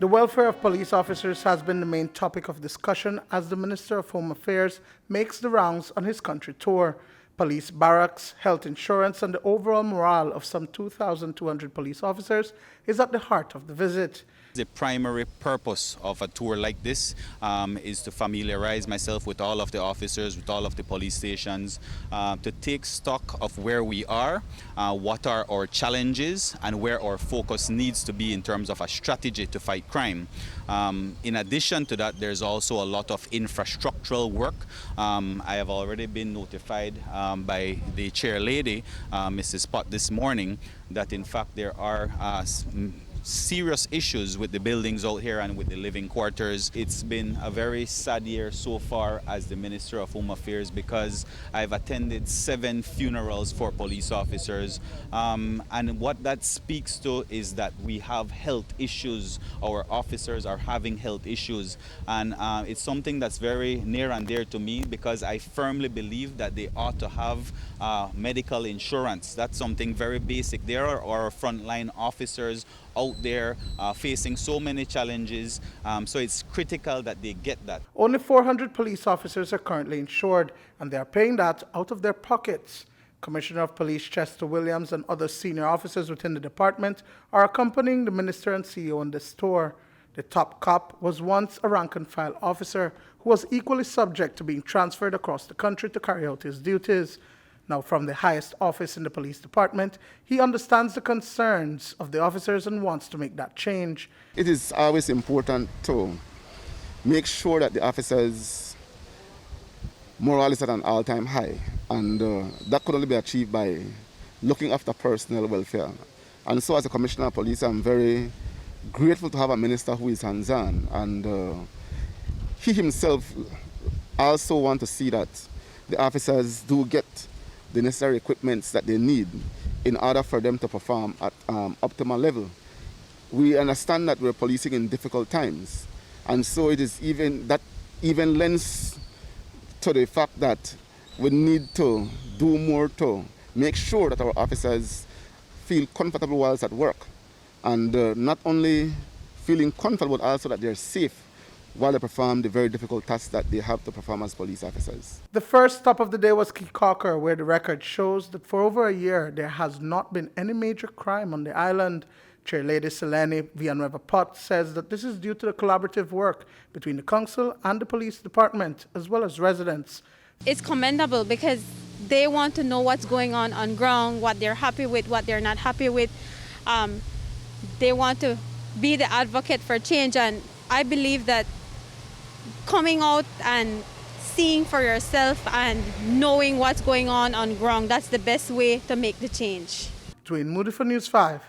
The welfare of police officers has been the main topic of discussion as the Minister of Home Affairs makes the rounds on his country tour. Police barracks, health insurance, and the overall morale of some 2,200 police officers is at the heart of the visit. The primary purpose of a tour like this is to familiarize myself with all of the officers, with all of the police stations, to take stock of where we are, what are our challenges, and where our focus needs to be in terms of a strategy to fight crime. In addition to that, there's also a lot of infrastructural work. I have already been notified by the chair lady, Mrs. Pot, this morning, that in fact there are serious issues with the buildings out here and with the living quarters. It's been a very sad year so far as the Minister of Home Affairs because I've attended 7 funerals for police officers, and what that speaks to is that we have health issues. Our officers are having health issues, and it's something that's very near and dear to me because I firmly believe that they ought to have medical insurance. That's something very basic. There are our frontline officers out there facing so many challenges, so it's critical that they get that. Only 400 police officers are currently insured, and they are paying that out of their pockets. Commissioner of Police Chester Williams and other senior officers within the department are accompanying the Minister and CEO on this tour. The top cop was once a rank-and-file officer who was equally subject to being transferred across the country to carry out his duties. Now, from the highest office in the police department, he understands the concerns of the officers and wants to make that change. It is always important to make sure that the officers' morale is at an all-time high, and that could only be achieved by looking after personnel welfare. And so as a Commissioner of Police, I'm very grateful to have a minister who is hands-on, and he himself also wants to see that the officers do get the necessary equipments that they need in order for them to perform at optimal level. We understand that we're policing in difficult times, and so it is even lends to the fact that we need to do more to make sure that our officers feel comfortable whilst at work, and not only feeling comfortable but also that they're safe while they perform the very difficult tasks that they have to perform as police officers. The first stop of the day was Caye Caulker, where the record shows that for over a year there has not been any major crime on the island. Chairlady Selene Villanueva Pot says that this is due to the collaborative work between the council and the police department, as well as residents. It's commendable because they want to know what's going on ground, what they're happy with, what they're not happy with. They want to be the advocate for change, and I believe that coming out and seeing for yourself and knowing what's going on ground, that's the best way to make the change. Duane, Moody for News 5.